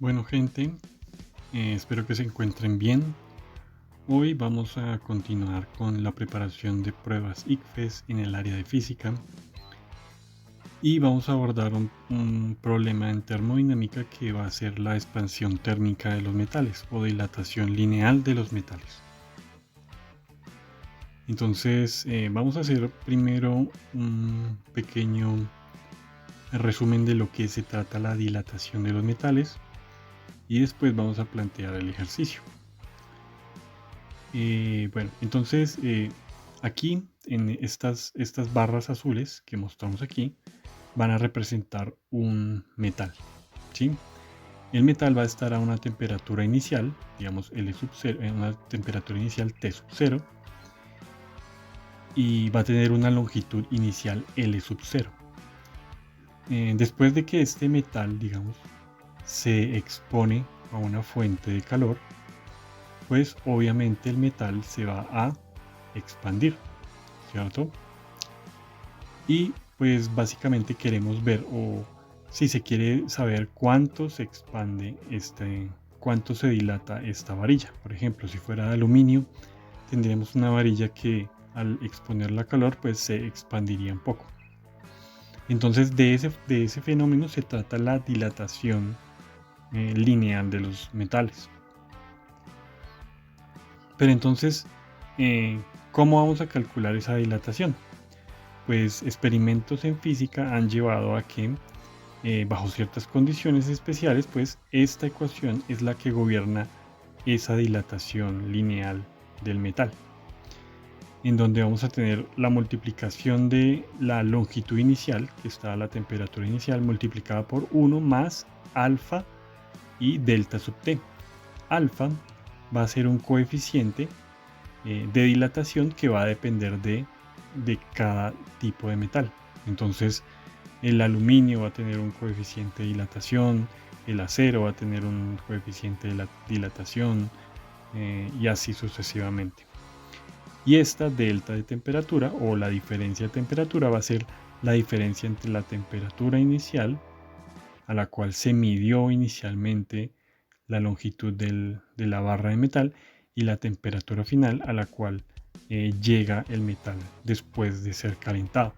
Bueno gente, espero que se encuentren bien. Hoy vamos a continuar con la preparación de pruebas ICFES en el área de física y vamos a abordar un problema en termodinámica que va a ser la expansión térmica de los metales o dilatación lineal de los metales. Entonces vamos a hacer primero un pequeño resumen de lo que se trata la dilatación de los metales y después vamos a plantear el ejercicio. Bueno, entonces aquí en estas barras azules que mostramos aquí van a representar un metal, ¿sí? El metal va a estar a una temperatura inicial, digamos L sub 0, en una temperatura inicial T sub 0 y va a tener una longitud inicial L sub 0. Después de que este metal, digamos, se expone a una fuente de calor, pues obviamente el metal se va a expandir, ¿cierto? Y pues básicamente queremos ver, o si se quiere saber cuánto se expande cuánto se dilata esta varilla. Por ejemplo, si fuera de aluminio, tendríamos una varilla que al exponerla a calor pues se expandiría un poco. Entonces de ese fenómeno se trata la dilatación lineal de los metales. Pero entonces, ¿cómo vamos a calcular esa dilatación? Pues experimentos en física han llevado a que bajo ciertas condiciones especiales, pues esta ecuación es la que gobierna esa dilatación lineal del metal, en donde vamos a tener la multiplicación de la longitud inicial, que está a la temperatura inicial, multiplicada por 1 más alfa y delta sub t. Alfa va a ser un coeficiente de dilatación que va a depender de cada tipo de metal. Entonces el aluminio va a tener un coeficiente de dilatación, el acero va a tener un coeficiente de dilatación y así sucesivamente. Y esta delta de temperatura o la diferencia de temperatura va a ser la diferencia entre la temperatura inicial a la cual se midió inicialmente la longitud de la barra de metal y la temperatura final a la cual llega el metal después de ser calentado.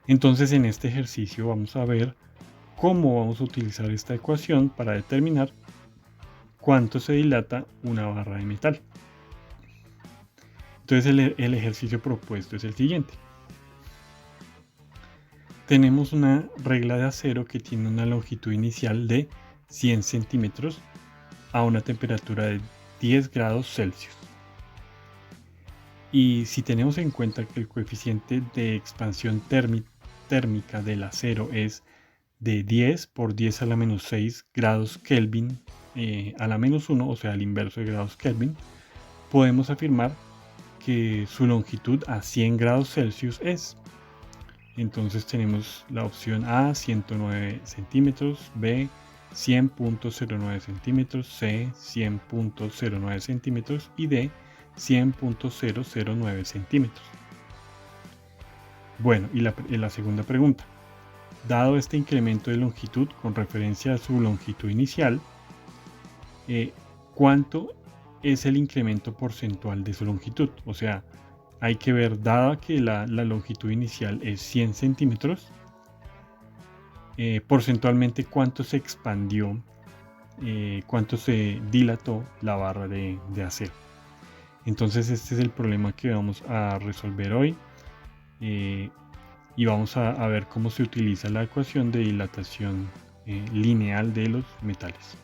Entonces en este ejercicio vamos a ver cómo vamos a utilizar esta ecuación para determinar cuánto se dilata una barra de metal. Entonces el ejercicio propuesto es el siguiente. Tenemos una regla de acero que tiene una longitud inicial de 100 centímetros a una temperatura de 10 grados Celsius. Y si tenemos en cuenta que el coeficiente de expansión térmica del acero es de 10 por 10 a la menos 6 grados Kelvin a la menos 1, o sea, el inverso de grados Kelvin, podemos afirmar que su longitud a 100 grados Celsius es. Entonces tenemos la opción A, 109 centímetros, B, 100.09 centímetros, C, 100.09 centímetros y D, 100.009 centímetros. Bueno, y la segunda pregunta. Dado este incremento de longitud con referencia a su longitud inicial, ¿cuánto es el incremento porcentual de su longitud? O sea, hay que ver, dada que la longitud inicial es 100 centímetros, porcentualmente cuánto se expandió, cuánto se dilató la barra de acero. Entonces este es el problema que vamos a resolver hoy y vamos a ver cómo se utiliza la ecuación de dilatación lineal de los metales.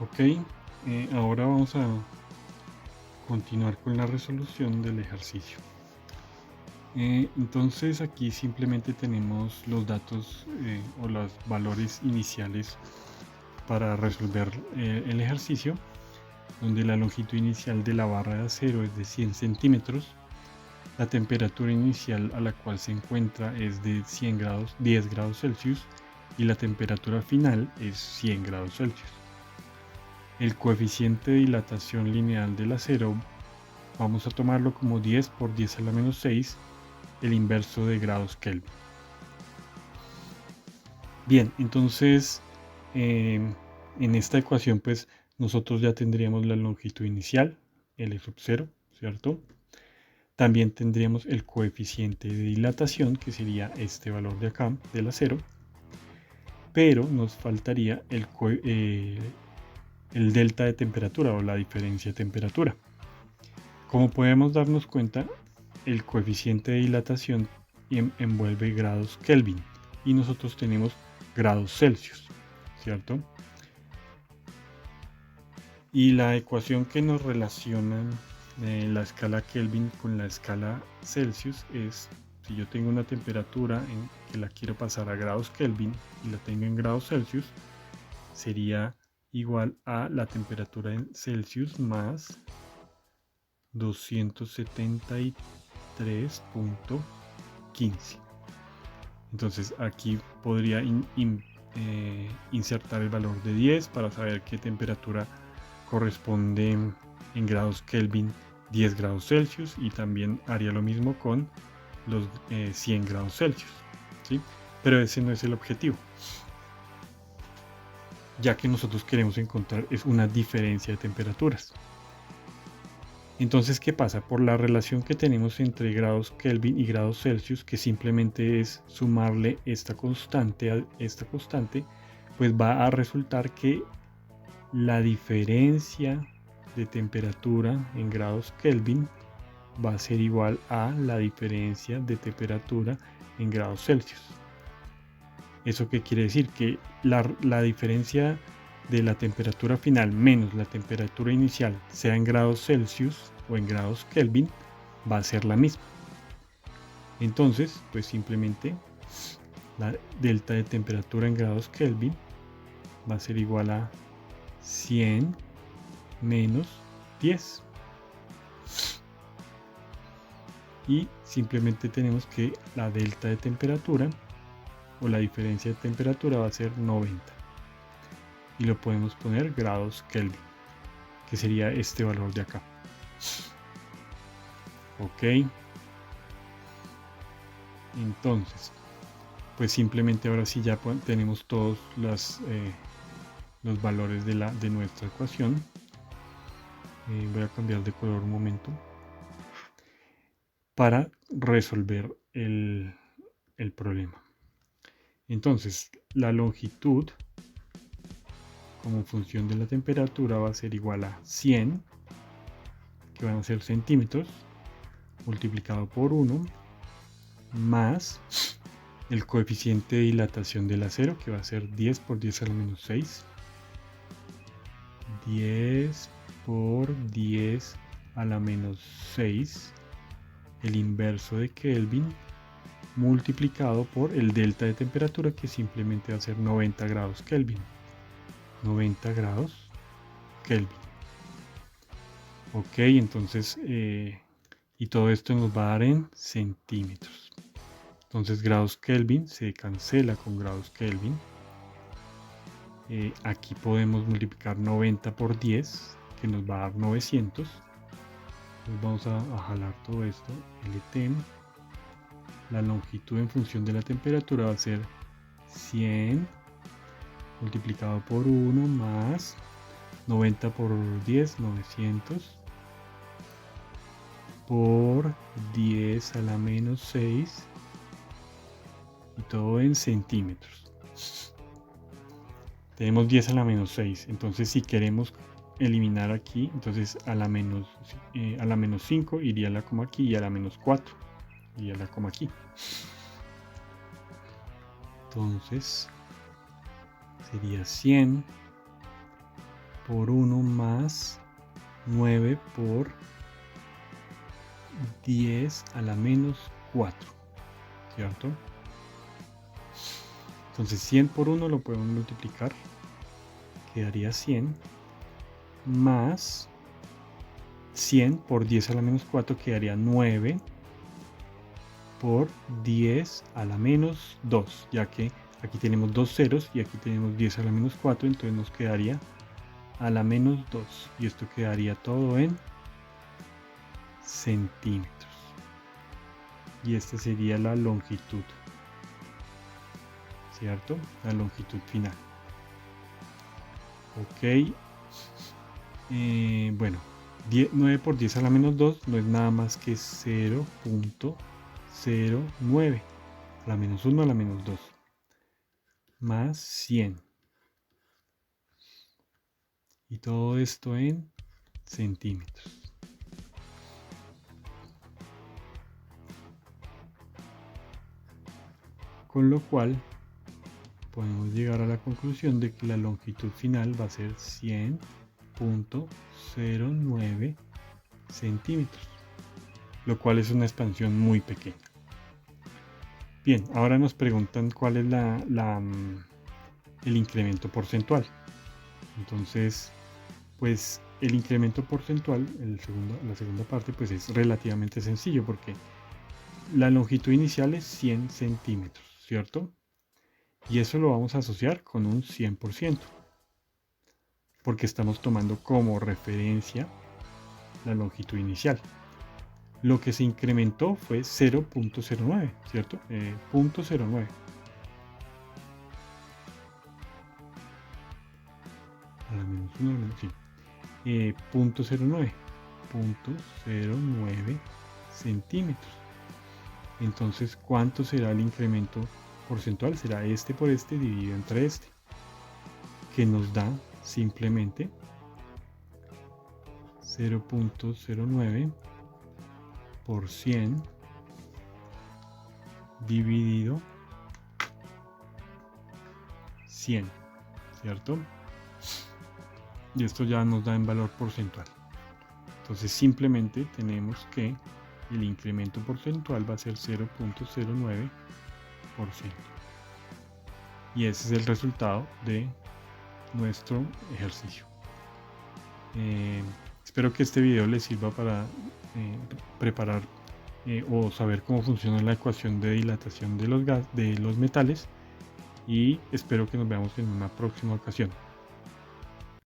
Ok, ahora vamos a continuar con la resolución del ejercicio. Entonces aquí simplemente tenemos los datos o los valores iniciales para resolver el ejercicio, donde la longitud inicial de la barra de acero es de 100 centímetros, la temperatura inicial a la cual se encuentra es de 10 grados Celsius y la temperatura final es 100 grados Celsius. El coeficiente de dilatación lineal del acero vamos a tomarlo como 10 por 10 a la menos 6, el inverso de grados Kelvin. Bien, entonces en esta ecuación pues nosotros ya tendríamos la longitud inicial, L sub 0, ¿cierto? También tendríamos el coeficiente de dilatación, que sería este valor de acá, del acero, pero nos faltaría el delta de temperatura o la diferencia de temperatura. Como podemos darnos cuenta, el coeficiente de dilatación envuelve grados Kelvin y nosotros tenemos grados Celsius, ¿cierto? Y la ecuación que nos relaciona la escala Kelvin con la escala Celsius es, si yo tengo una temperatura que la quiero pasar a grados Kelvin y la tengo en grados Celsius, sería igual a la temperatura en Celsius más 273.15. Entonces aquí podría insertar el valor de 10 para saber qué temperatura corresponde en grados Kelvin 10 grados Celsius, y también haría lo mismo con los 100 grados Celsius, ¿sí? Pero ese no es el objetivo, ya que nosotros queremos encontrar es una diferencia de temperaturas. Entonces, ¿qué pasa? Por la relación que tenemos entre grados Kelvin y grados Celsius, que simplemente es sumarle esta constante a esta constante, pues va a resultar que la diferencia de temperatura en grados Kelvin va a ser igual a la diferencia de temperatura en grados Celsius. ¿Eso qué quiere decir? Que la diferencia de la temperatura final menos la temperatura inicial, sea en grados Celsius o en grados Kelvin, va a ser la misma. Entonces, pues simplemente la delta de temperatura en grados Kelvin va a ser igual a 100 menos 10. Y simplemente tenemos que la delta de temperatura o la diferencia de temperatura va a ser 90. Y lo podemos poner grados Kelvin, que sería este valor de acá. Ok. Entonces, pues simplemente ahora sí ya tenemos todos los valores de nuestra ecuación. Voy a cambiar de color un momento para resolver el problema. Entonces, la longitud como función de la temperatura va a ser igual a 100, que van a ser centímetros, multiplicado por 1, más el coeficiente de dilatación del acero, que va a ser 10 por 10 a la menos 6. 10 por 10 a la menos 6, el inverso de Kelvin, multiplicado por el delta de temperatura, que simplemente va a ser 90 grados Kelvin. 90 grados Kelvin. Ok, entonces, y todo esto nos va a dar en centímetros. Entonces, grados Kelvin se cancela con grados Kelvin. Aquí podemos multiplicar 90 por 10, que nos va a dar 900. Entonces vamos a jalar todo esto, LT. La longitud en función de la temperatura va a ser 100 multiplicado por 1 más 90 por 10, 900 por 10 a la menos 6, y todo en centímetros. Tenemos 10 a la menos 6, entonces si queremos eliminar aquí, entonces a la menos 5 iría la coma aquí, y a la menos 4 iría la coma aquí. Entonces sería 100 por 1 más 9 por 10 a la menos 4, ¿cierto? Entonces 100 por 1 lo podemos multiplicar, quedaría 100, más 100 por 10 a la menos 4 quedaría 9 por 10 a la menos 2, ya que aquí tenemos dos ceros y aquí tenemos 10 a la menos 4, entonces nos quedaría a la menos 2, y esto quedaría todo en centímetros. Y esta sería la longitud. ¿cierto? La longitud final. Ok. Bueno, 9 por 10 a la menos 2 no es nada más que 0.09 a la menos 1 a la menos 2 más 100. Y todo esto en centímetros. Con lo cual podemos llegar a la conclusión de que la longitud final va a ser 100.09 centímetros, lo cual es una expansión muy pequeña. Bien, ahora nos preguntan cuál es el incremento porcentual. Entonces, pues el incremento porcentual, la segunda parte, pues es relativamente sencillo porque la longitud inicial es 100 centímetros, ¿cierto? Y eso lo vamos a asociar con un 100%, porque estamos tomando como referencia la longitud inicial. Lo que se incrementó fue 0.09, ¿cierto? 0.09. A la menos 1, sí. 0.09 centímetros. Entonces, ¿cuánto será el incremento porcentual? Será este por este dividido entre este, que nos da simplemente 0.09 por 100 dividido 100, ¿cierto? Y esto ya nos da en valor porcentual. Entonces simplemente tenemos que el incremento porcentual va a ser 0.09%. Y ese es el resultado de nuestro ejercicio. Espero que este video les sirva para preparar o saber cómo funciona la ecuación de dilatación de los metales, y espero que nos veamos en una próxima ocasión.